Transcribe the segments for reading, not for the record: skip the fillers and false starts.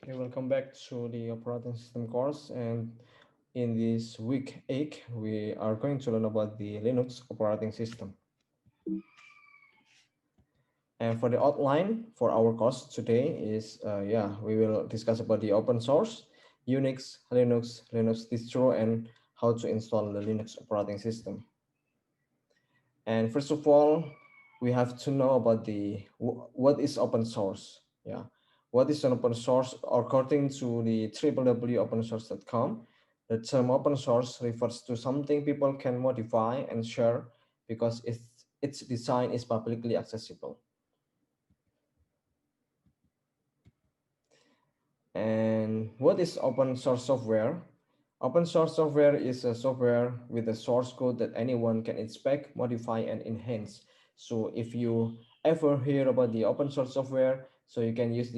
Okay, welcome back to the operating system course. And in this week 8, we are going to learn about the Linux operating system. And for the outline for our course today is, we will discuss about the open source, Unix, Linux distro, and how to install the Linux operating system. And first of all, we have to know about what is open source. Yeah, what is an open source? According to the www.opensource.com, the term open source refers to something people can modify and share because its design is publicly accessible. And what is open source software? Open source software is a software with a source code that anyone can inspect, modify, and enhance. So if you ever hear about the open source software, so you can use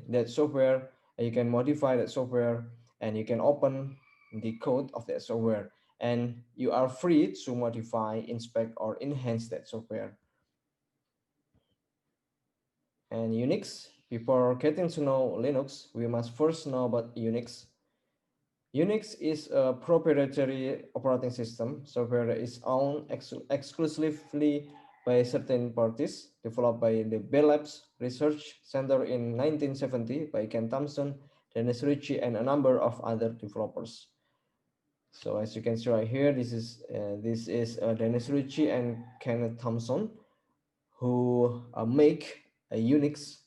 that software, and you can modify that software, and you can open the code of that software, and you are free to modify, inspect, or enhance that software. And Unix, before getting to know Linux, we must first know about Unix. Unix is a proprietary operating system software that is owned exclusively by certain parties, developed by the Bell Labs Research Center in 1970 by Ken Thompson, Dennis Ritchie, and a number of other developers. So as you can see right here, this is Dennis Ritchie and Kenneth Thompson, who make a Unix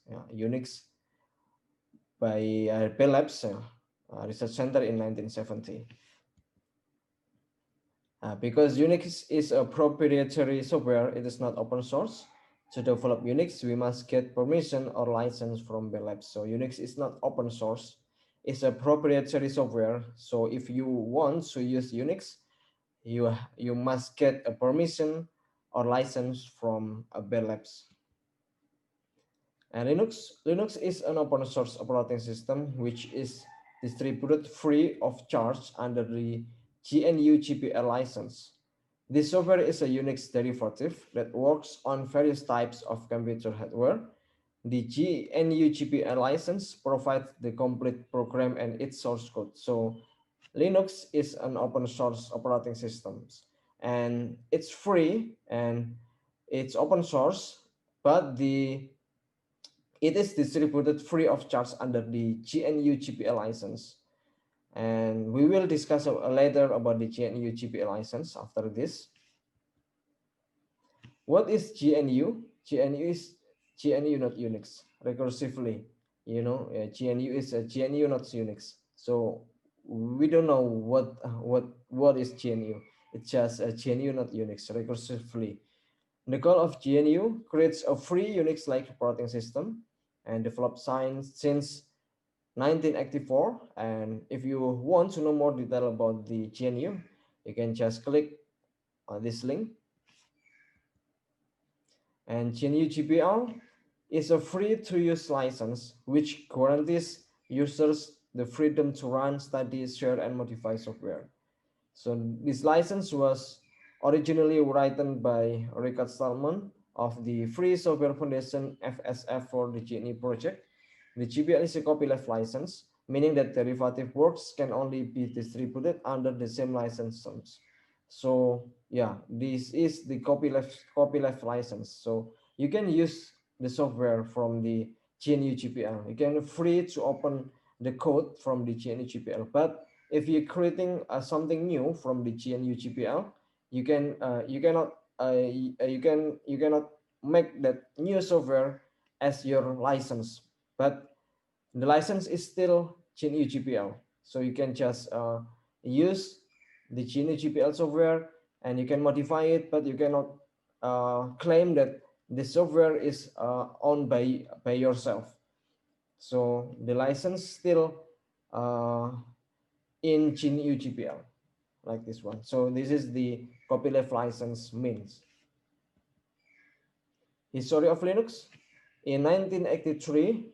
by Bell Labs Research Center in 1970. Because Unix is a proprietary software, it is not open source. To develop Unix, we must get permission or license from Bell Labs. So Unix is not open source. It's a proprietary software. So if you want to use Unix, you must get a permission or license from Bell Labs. And Linux is an open source operating system which is distributed free of charge under the GNU GPL license. This software is a Unix derivative that works on various types of computer hardware. The GNU GPL license provides the complete program and its source code. So Linux is an open source operating system, and it's free and it's open source, but it is distributed free of charge under the GNU GPL license. And we will discuss later about the GNU GPL license after this. What is GNU? GNU is GNU not Unix. Recursively, GNU is a GNU not Unix. So we don't know what is GNU. It's just a GNU not Unix. Recursively, the goal of GNU creates a free Unix-like operating system and developed since 1984. And if you want to know more detail about the GNU, you can just click on this link. And GNU GPL is a free-to-use license which guarantees users the freedom to run, study, share, and modify software. So this license was originally written by Richard Stallman of the Free Software Foundation FSF for the GNU project. The GPL is a copyleft license, meaning that derivative works can only be distributed under the same license terms. So yeah, this is the copyleft license. So you can use the software from the GNU GPL. You can free to open the code from the GNU GPL. But if you're creating something new from the GNU GPL, you cannot make that new software as your license. But the license is still GNU GPL. So you can just use the GNU GPL software and you can modify it, but you cannot claim that the software is owned by yourself. So the license still uh, in GNU GPL, like this one. So this is the copyleft license means. History of Linux. In 1983,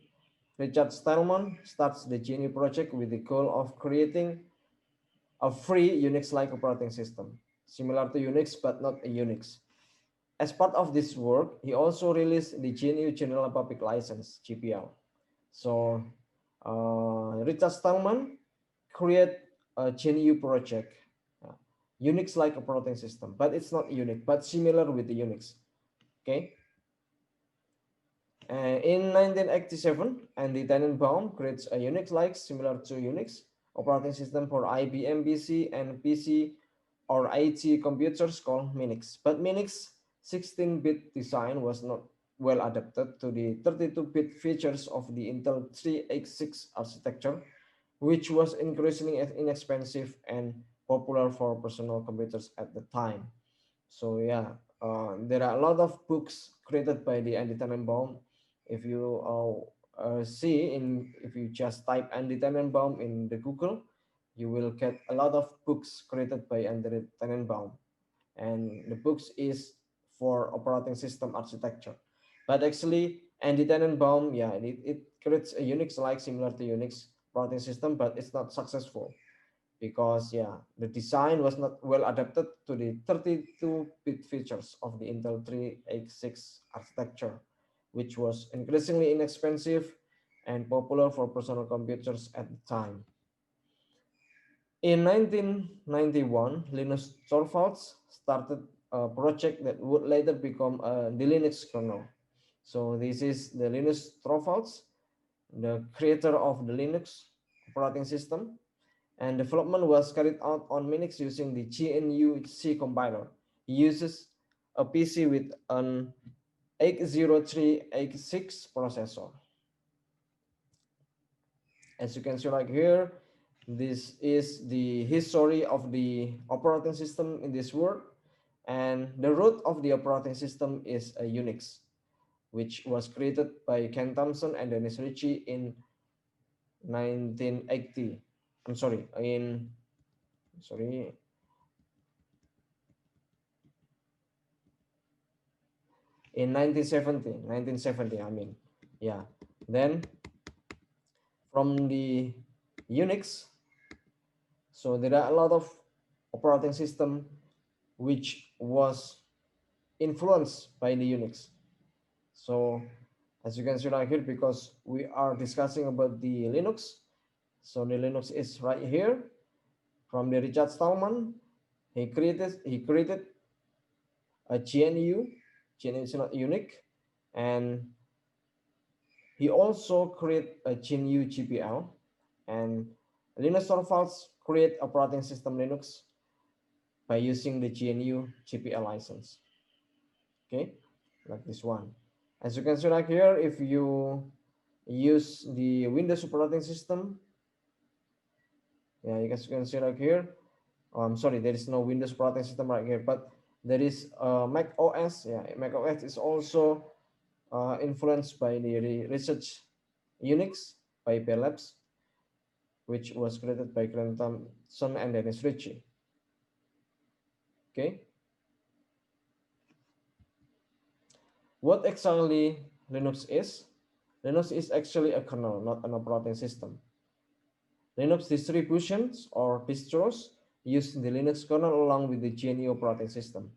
Richard Stallman starts the GNU project with the goal of creating a free Unix-like operating system, similar to Unix but not a Unix. As part of this work, he also released the GNU General Public License (GPL). So Richard Stallman create a GNU project, uh, Unix-like operating system, but it's not Unix, but similar with the Unix. Okay. In 1987, Andy Tannenbaum creates a Unix-like similar to Unix operating system for IBM PC and PC or IT computers called Minix. But Minix 16-bit design was not well adapted to the 32-bit features of the Intel 386 architecture, which was increasingly inexpensive and popular for personal computers at the time. So yeah, there are a lot of books created by the Andy Tannenbaum. If you see in, if you just type Andy Tannenbaum in the Google, you will get a lot of books created by Andy Tannenbaum, and the books is for operating system architecture. But actually, Andy Tannenbaum, yeah, it creates a Unix like similar to Unix operating system, but it's not successful because yeah, the design was not well adapted to the 32-bit features of the Intel 386 architecture, which was increasingly inexpensive and popular for personal computers at the time. In 1991, Linus Torvalds started a project that would later become the Linux kernel. So this is the Linus Torvalds, the creator of the Linux operating system, and development was carried out on Minix using the GNU C compiler. He uses a PC with an 80386 processor. As you can see right here, this is the history of the operating system in this world, and the root of the operating system is a Unix, which was created by Ken Thompson and Dennis Ritchie in 1980. I'm sorry, sorry, in 1970, I mean. Yeah, then from the Unix, so there are a lot of operating system which was influenced by the Unix. So as you can see right here, because we are discussing about the Linux, so the Linux is right here from the Richard Stallman. He created a GNU is not unique, and he also create a GNU GPL, and Linus Torvalds create operating system Linux by using the GNU GPL license. Okay, like this one. As you can see right here, if you use the Windows operating system, yeah, you guys can see right here. Oh, I'm sorry, there is no Windows operating system right here, but there is Mac OS. Yeah, Mac OS is also influenced by the research Unix by Bell Labs, which was created by Grant Thompson and Dennis Ritchie. Okay, what exactly Linux is? Linux is actually a kernel, not an operating system. Linux distributions or distros use the Linux kernel along with the GNU operating system.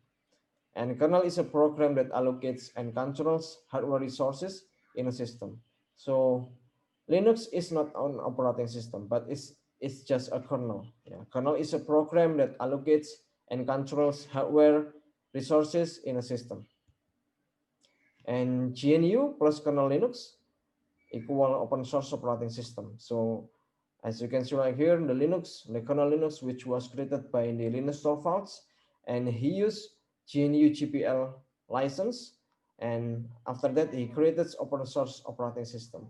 And kernel is a program that allocates and controls hardware resources in a system. So Linux is not an operating system, but it's just a kernel. Yeah. Kernel is a program that allocates and controls hardware resources in a system. And GNU plus kernel Linux equal open source operating system. So as you can see right here, the kernel Linux, which was created by the Linus Torvalds, and he used GNU GPL license, and after that he created open source operating system.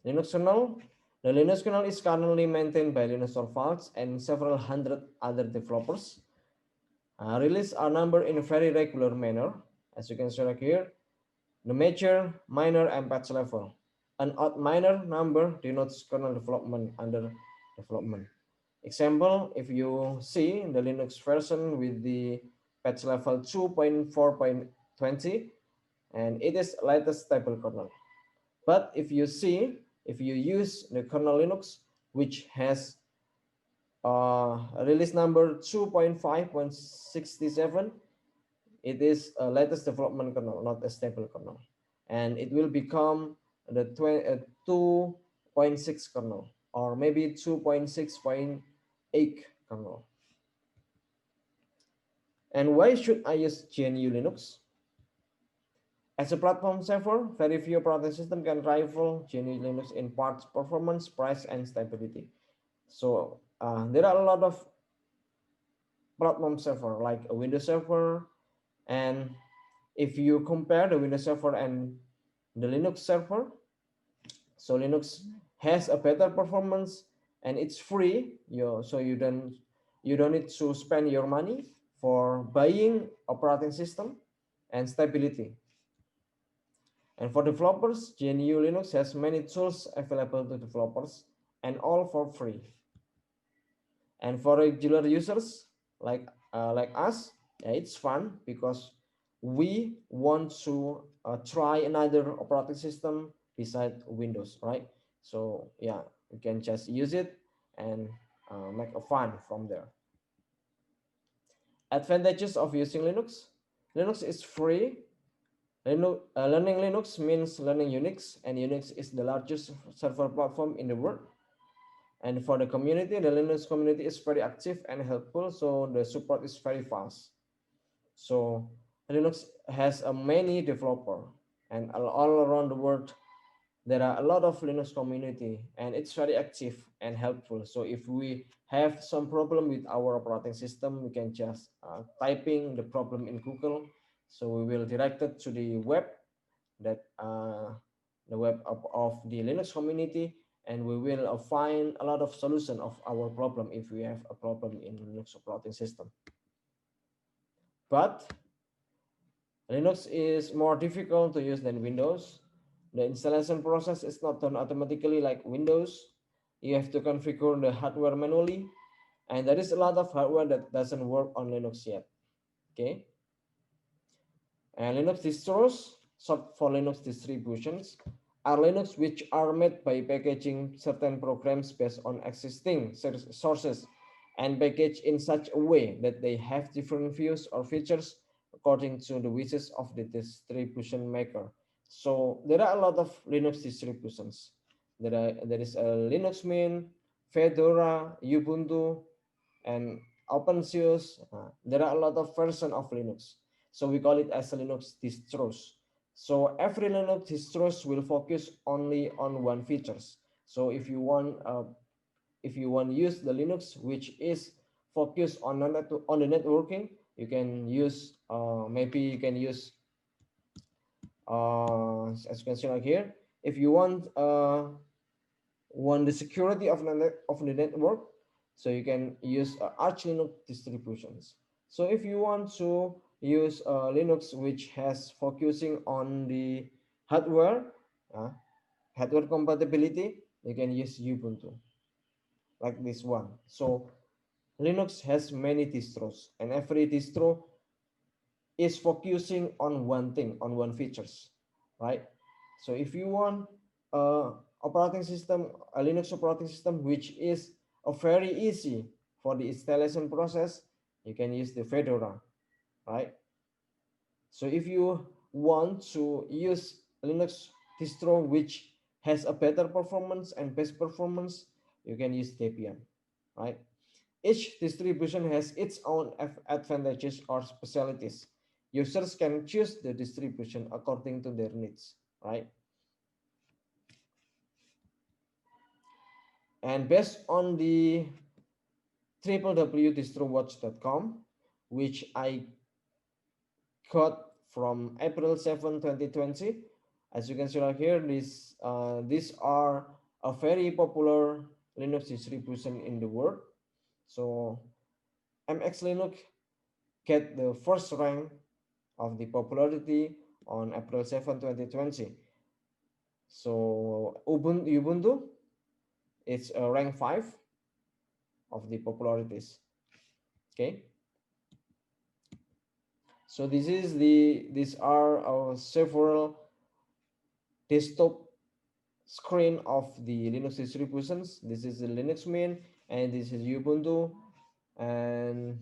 Linux kernel. The Linux kernel is currently maintained by Linus Torvalds and several hundred other developers. Releases are numbered in a very regular manner, as you can see right here. The major, minor, and patch level. An odd minor number denotes kernel development under development. Example, if you see the Linux version with the patch level 2.4.20, and it is latest stable kernel. But if you use the kernel Linux, which has release number 2.5.67, it is a latest development kernel, not a stable kernel. And it will become the 2.6 kernel, or maybe 2.6.8 kernel. And why should I use GNU Linux? As a platform server, very few operating systems can rival GNU Linux in parts, performance, price, and stability. So there are a lot of platform server like a Windows server, and if you compare the Windows server and the Linux server, so Linux has a better performance and it's free. So you don't need to spend your money for buying operating system and stability. And for developers, GNU Linux has many tools available to developers and all for free. And for regular users like us, yeah, it's fun because we want to try another operating system beside Windows, right? So yeah, you can just use it and make a fun from there. Advantages of using Linux: Linux is free. Learning Linux means learning Unix, and Unix is the largest server platform in the world. And for the community, the Linux community is very active and helpful, so the support is very fast. So Linux has a many developer, and all around the world there are a lot of Linux community, and it's very active and helpful. So if we have some problem with our operating system, we can just typing the problem in Google. So we will direct it to the web, that the web of the Linux community, and we will find a lot of solution of our problem if we have a problem in Linux operating system. But Linux is more difficult to use than Windows. The installation process is not done automatically like Windows. You have to configure the hardware manually, and there is a lot of hardware that doesn't work on Linux yet. Okay, and Linux distros, short for Linux distributions, are Linux which are made by packaging certain programs based on existing sources and packaged in such a way that they have different views or features according to the wishes of the distribution maker. So there are a lot of Linux distributions. There is a Linux Mint, Fedora, Ubuntu, and OpenSUSE. There are a lot of versions of Linux. So we call it as a Linux distros. So every Linux distros will focus only on one features. So if you want to use the Linux which is focused on the networking, you can use maybe you can use as you can see like here. If you want the security of the network, so you can use Arch Linux distributions. So if you want to use Linux which has focusing on the hardware, uh, hardware compatibility, you can use Ubuntu like this one. So Linux has many distros, and every distro is focusing on one thing, on one features, right? So if you want a operating system, a Linux operating system which is very easy for the installation process, you can use the Fedora, right? So if you want to use Linux distro which has a better performance and best performance, you can use Debian, right? Each distribution has its own advantages or specialties. Users can choose the distribution according to their needs, right? And based on the www.distrowatch.com, which I got from April 7, 2020, as you can see right here, these are a very popular Linux distribution in the world. So MX Linux get the first rank of the popularity on April 7, 2020. So Ubuntu is rank 5 of the popularities. Okay. So these are our several desktop screen of the Linux distributions. This is the Linux Mint, and this is Ubuntu, and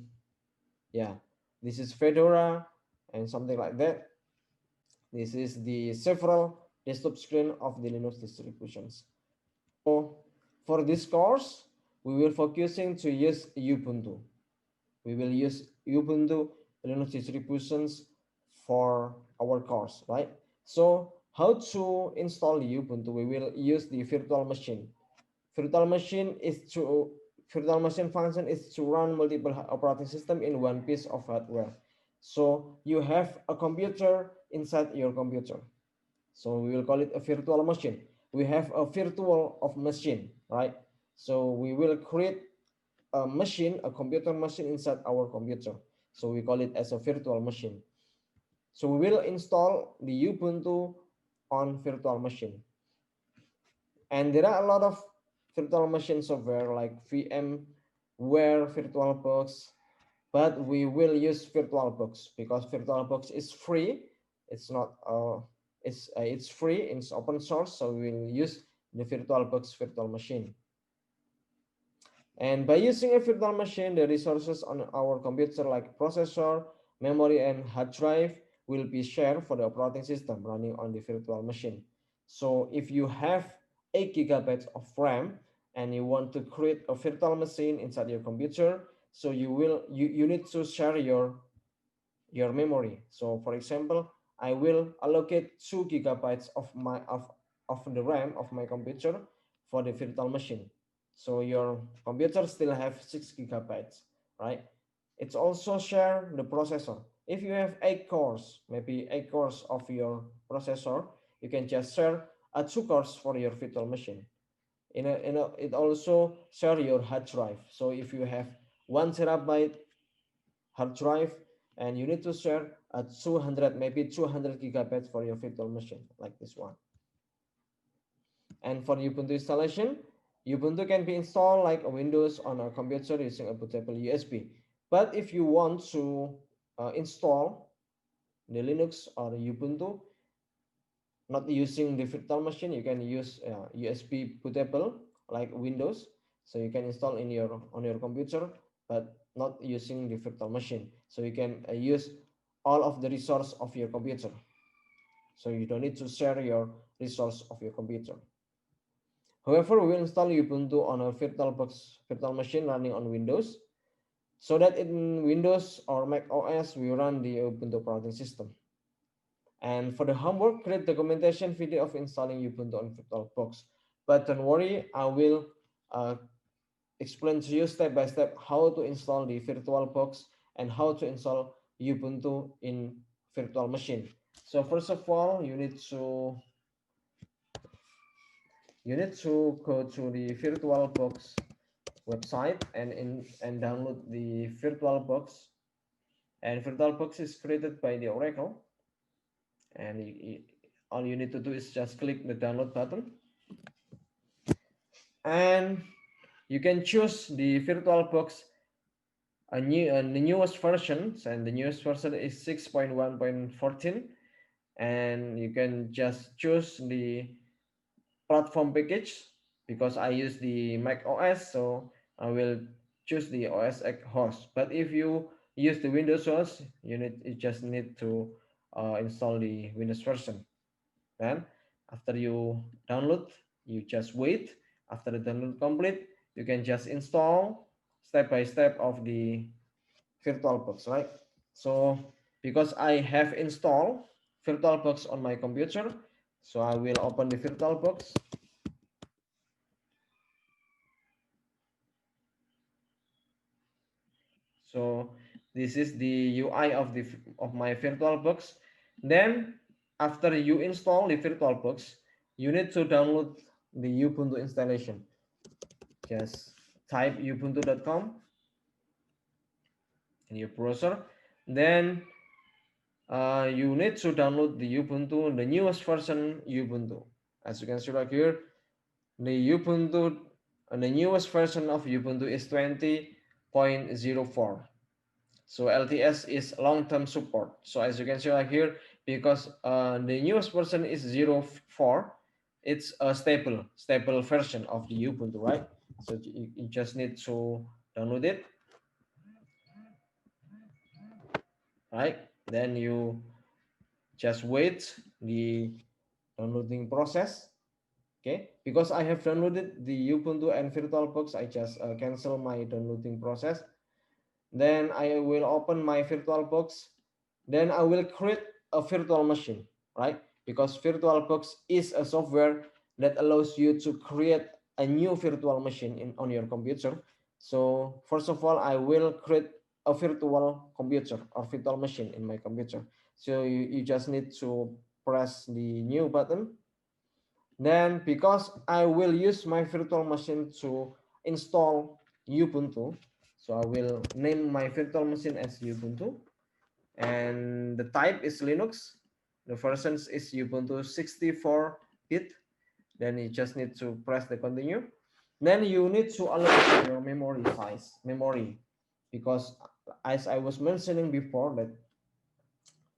yeah, this is Fedora and something like that. This is the several desktop screen of the Linux distributions. So for this course, we will focusing to use Ubuntu. We will use Ubuntu Linux distributions for our course, right? So how to install Ubuntu? We will use the virtual machine. Virtual machine is to virtual machine function is to run multiple operating system in one piece of hardware. So you have a computer inside your computer. So we will call it a virtual machine. We have a virtual of machine, right? So we will create a machine, a computer machine inside our computer. So we call it as a virtual machine. So we will install the Ubuntu on virtual machine. And there are a lot of virtual machine software like VMware, VirtualBox, but we will use VirtualBox because VirtualBox is free. It's not it's free. It's open source, so we will use the VirtualBox virtual machine. And by using a virtual machine, the resources on our computer like processor, memory, and hard drive will be shared for the operating system running on the virtual machine. So if you have 8 gigabytes of RAM and you want to create a virtual machine inside your computer, so you need to share your memory. So for example, I will allocate 2 gigabytes of the RAM of my computer for the virtual machine. So your computer still have 6 gigabytes, right? It's also share the processor. If you have 8 cores, maybe 8 cores of your processor, you can just share 2 cores for your virtual machine. It also share your hard drive. So if you have 1 terabyte hard drive and you need to share a 200 maybe 200 gigabytes for your virtual machine like this one. And for Ubuntu installation, Ubuntu can be installed like a Windows on a computer using a bootable USB. But if you want to install the Linux or Ubuntu not using the virtual machine, you can use USB bootable like Windows. So you can install in your on your computer, but not using the virtual machine. So you can use all of the resource of your computer. So you don't need to share your resource of your computer. However, we will install Ubuntu on a VirtualBox virtual machine running on Windows, so that in Windows or Mac OS we run the Ubuntu operating system. And for the homework, create documentation video of installing Ubuntu on VirtualBox. But don't worry, I will uh, explain to you step by step how to install the VirtualBox and how to install Ubuntu in virtual machine. So first of all, you need to go to the VirtualBox website and download the VirtualBox. And VirtualBox is created by the Oracle, and all you need to do is just click the download button, and you can choose the VirtualBox the newest versions, and the newest version is 6.1.14, and you can just choose the platform package. Because I use the Mac OS, so I will choose the OS X host. But if you use the Windows host, you just need to install the Windows version. Then after you download, you just wait. After the download complete, you can just install step by step of the VirtualBox, right? So because I have installed VirtualBox on my computer, so I will open the VirtualBox. So this is the UI of my VirtualBox. Then after you install the VirtualBox, you need to download the Ubuntu installation. Just type ubuntu.com in your browser. Then you need to download the Ubuntu, the newest version Ubuntu. As you can see right here, the newest version of Ubuntu is 20.04. So LTS is long-term support. So as you can see right here, because the newest version is 04, it's a stable version of the Ubuntu, right? So you just need to download it, right? Then you just wait downloading process. Okay, because I have downloaded the Ubuntu and VirtualBox, I just cancel my downloading process. Then I will open my VirtualBox. Then I will create a virtual machine, right? Because VirtualBox is a software that allows you to create a new virtual machine on your computer. So first of all, I will create a virtual computer or virtual machine in my computer. So you just need to press the new button. Then because I will use my virtual machine to install Ubuntu, so I will name my virtual machine as Ubuntu, and the type is Linux. The version is Ubuntu 64-bit. Then you just need to press the continue. Then you need to allocate your memory, because as I was mentioning before, that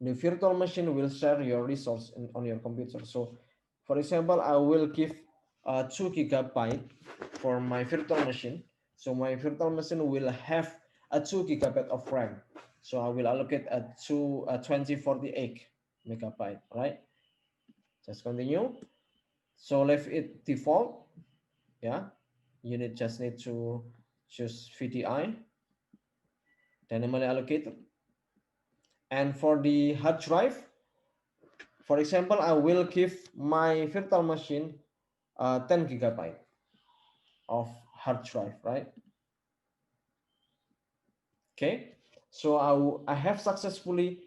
the virtual machine will share your resource on your computer. So for example, I will give 2 gigabyte for my virtual machine. So my virtual machine will have a 2 gigabyte of RAM. So I will allocate a 2048 megabyte, right? Just continue. So leave it default. Yeah, just need to choose VDI, dynamically allocated. And for the hard drive, for example, I will give my virtual machine 10 gigabyte of hard drive, right? Okay, so I have successfully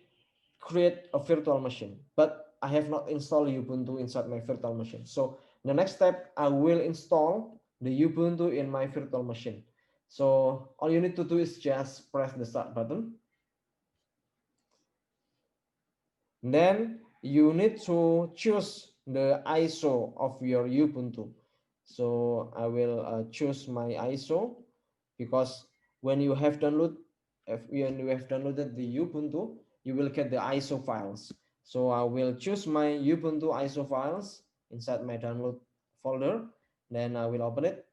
create a virtual machine, but I have not installed Ubuntu inside my virtual machine. So the next step, I will install the Ubuntu in my virtual machine. So all you need to do is just press the start button. Then you need to choose the ISO of your Ubuntu. So I will choose my ISO, because when you have downloaded the Ubuntu, you will get the ISO files. So I will choose my Ubuntu ISO files inside my download folder. Then I will open it.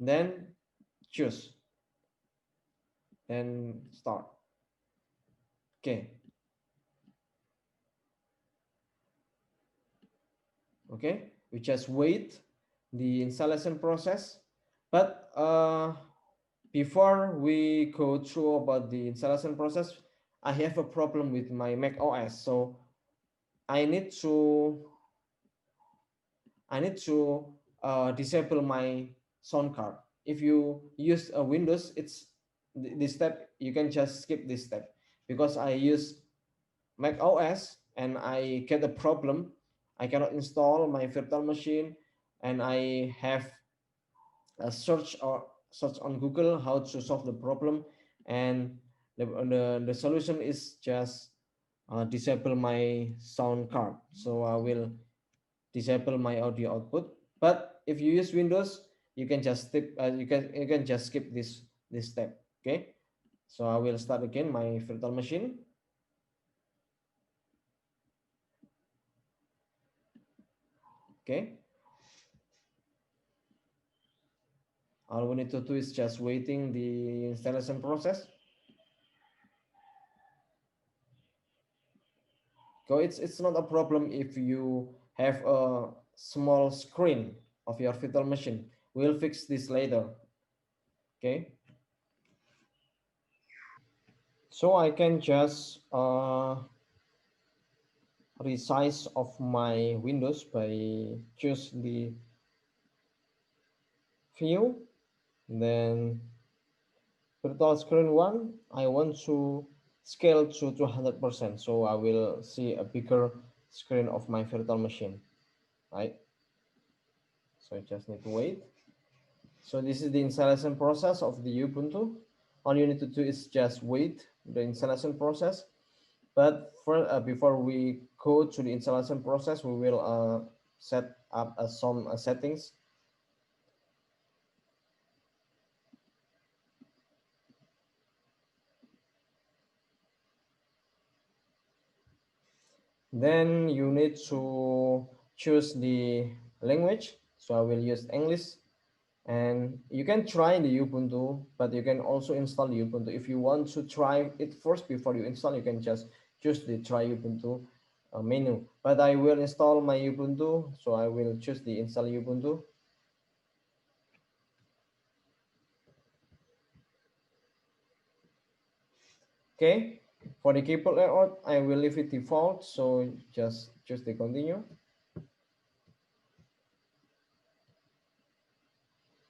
Then choose. Then start. Okay. Okay, we just wait the installation process. But before we go through about the installation process, I have a problem with my Mac OS. So I need to disable my sound card. If you use a Windows, it's this step, you can just skip this step, because I use Mac OS and I get a problem. I cannot install my virtual machine, and I have a search on Google how to solve the problem, and the solution is just disable my sound card. So I will disable my audio output. But if you use Windows, you can just skip this step. Okay, so I will start again my virtual machine. Okay, all we need to do is just waiting the installation process. So it's not a problem if you have a small screen of your virtual machine. We'll fix this later. Okay, so I can just resize of my Windows by choose the view, then virtual screen 1, I want to scale to 200%, so I will see a bigger screen of my virtual machine, right? So I just need to wait. So this is the installation process of the Ubuntu. All you need to do is just wait the installation process. But before we go to the installation process, we will set up some settings. Then you need to choose the language. So I will use English. And you can try the Ubuntu, but you can also install the Ubuntu. If you want to try it first before you install, you can just choose the try Ubuntu. menu, but I will install my Ubuntu, so I will choose the install Ubuntu. Okay, for the keyboard layout, I will leave it default, so just choose the continue.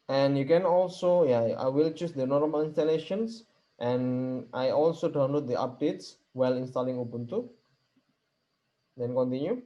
And you can also, yeah, I will choose the normal installations, and I also download the updates while installing Ubuntu. Then continue.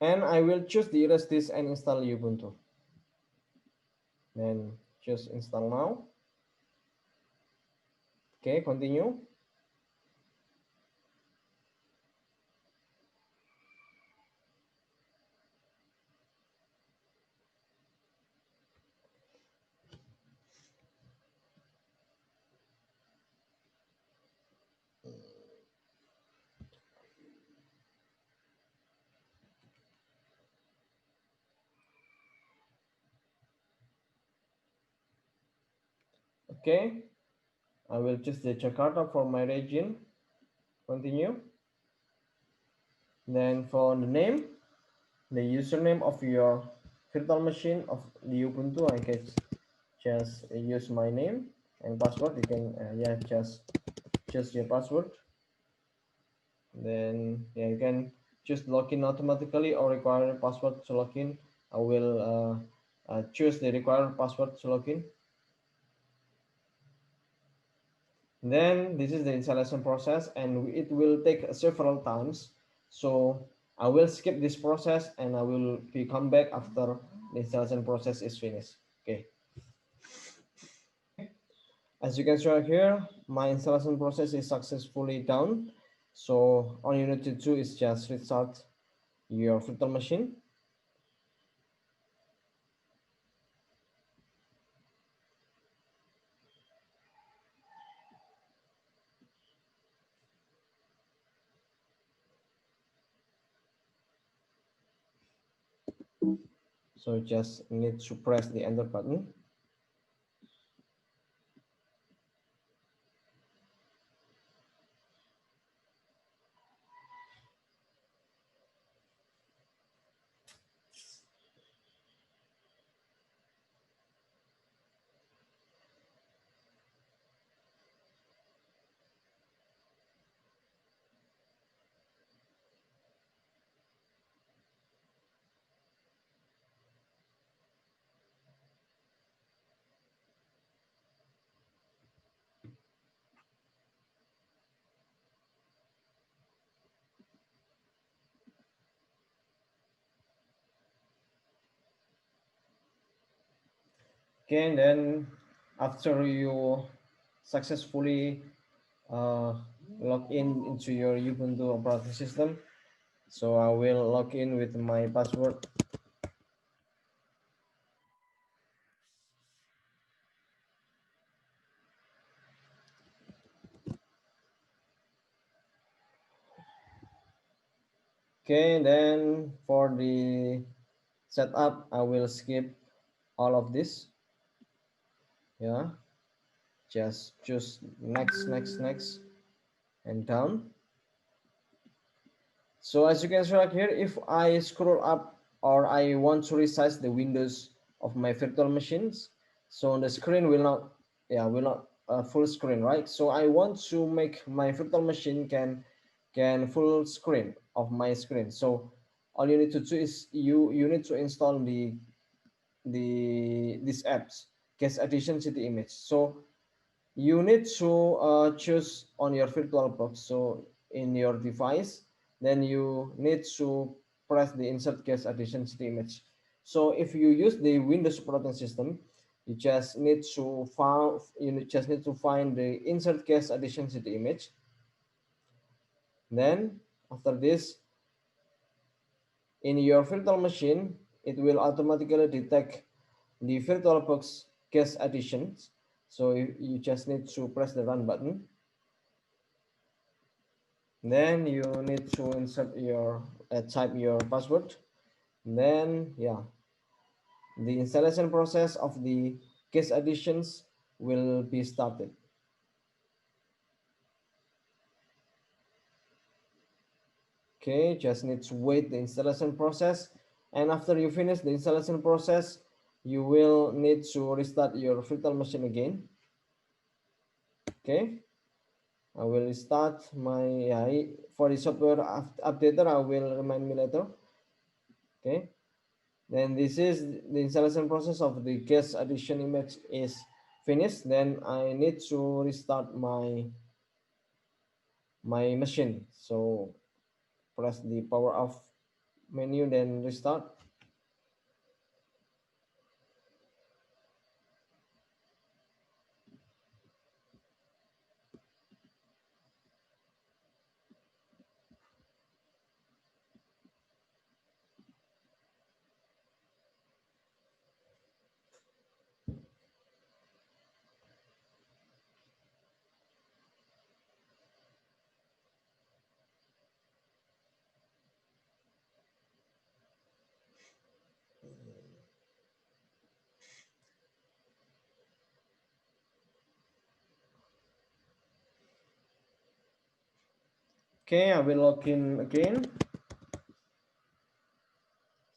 And I will choose the erase this and install Ubuntu. Then just install now. Okay, continue. Okay, I will choose the Jakarta for my region. Continue. Then for the name, the username of your virtual machine of the Ubuntu, I can just use my name, and password. You can yeah, just choose your password. Then yeah, you can just login automatically or require password to login. I will choose the required password to login. Then this is the installation process, and it will take several times. So I will skip this process, and I will come back after the installation process is finished. Okay. As you can see here, my installation process is successfully done. So all you need to do is just restart your virtual machine. So just need to press the enter button. Okay, and then after you successfully uh, log in into your Ubuntu operating system, so I will log in with my password. Okay, then for the setup, I will skip all of this. Yeah, just choose next, next, next, and down. So as you can see right here, if I scroll up or I want to resize the windows of my virtual machines, so the screen will not, yeah, will not full screen, right? So I want to make my virtual machine can full screen of my screen. So all you need to do is you need to install these apps, Guest Addition City Image. So you need to choose on your VirtualBox. So in your device, then you need to press the insert guest addition city image. So if you use the Windows operating system, you just need to find the insert case addition to the image. Then after this, in your virtual machine, it will automatically detect the VirtualBox case additions. So you just need to press the run button. Then you need to insert your type your password. Then yeah, the installation process of the case additions will be started. Okay, just need to wait the installation process, and after you finish the installation process, you will need to restart your virtual machine again. Okay, I will start my for the software updater. I will remind me later. Okay, then this is the installation process of the case addition image is finished. Then I need to restart my machine. So press the power off menu, then restart. Okay, I will log in again.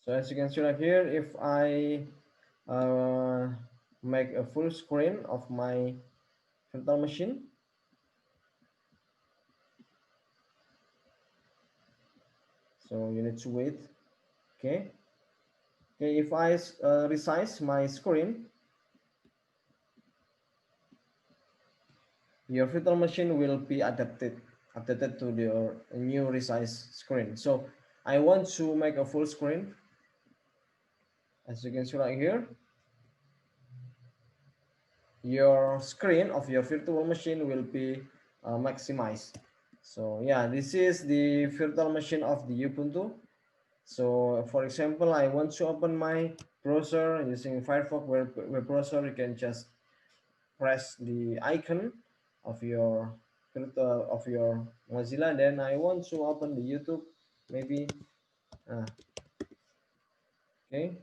So as you can see right here, if I make a full screen of my virtual machine, so you need to wait. Okay, okay. If I resize my screen, your virtual machine will be adapted to your new resize screen. So I want to make a full screen. As you can see right here, your screen of your virtual machine will be maximized. So yeah, this is the virtual machine of the Ubuntu. So for example, I want to open my browser using Firefox web browser. You can just press the icon of your Mozilla. Then I want to open the YouTube, maybe. Okay,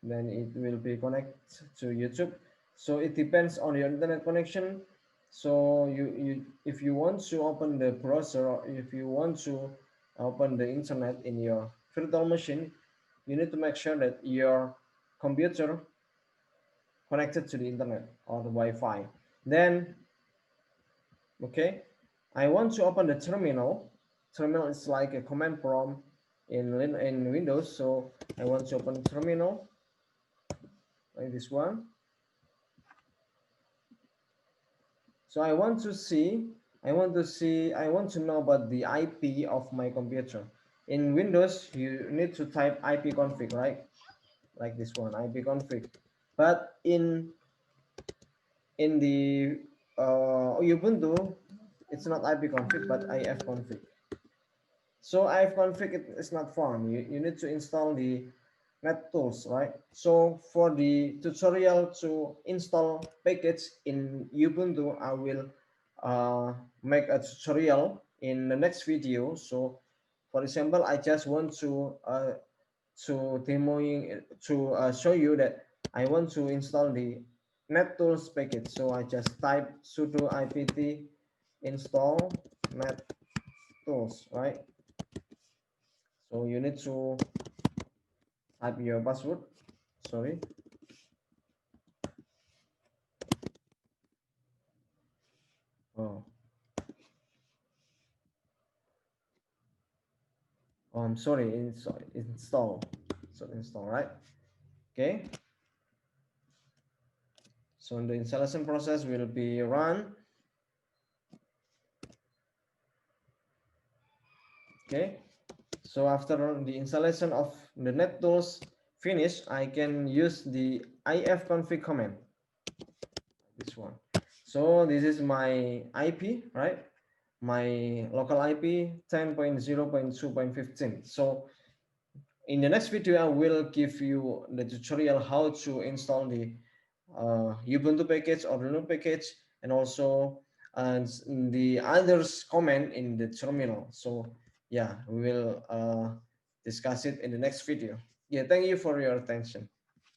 then it will be connected to YouTube. So it depends on your internet connection. So you if you want to open the browser, or if you want to open the internet in your virtual machine, you need to make sure that your computer connected to the internet or the Wi-Fi. Then okay, I want to open the terminal. Terminal is like a command prompt in Windows. So I want to open terminal like this one. So I want to know about the IP of my computer. In Windows, you need to type ipconfig, right? Like this one, ipconfig. But in the Ubuntu, it's not ipconfig, but ifconfig. So ifconfig is not found. You need to install the NetTools, right? So for the tutorial to install package in Ubuntu, I will make a tutorial in the next video. So for example, I just want to show you that I want to install the NetTools package. So I just type sudo ipt install NetTools, right? So you need to type your password. Sorry. Oh, I'm sorry. Install. So install, right? Okay. So the installation process will be run. Okay. So after the installation of the NetTools finish, I can use the ifconfig command, this one. So this is my IP, right? My local IP 10.0.2.15. So in the next video, I will give you the tutorial how to install the Ubuntu package or Linux package, and also the others command in the terminal. So yeah, we will discuss it in the next video. Yeah, thank you for your attention.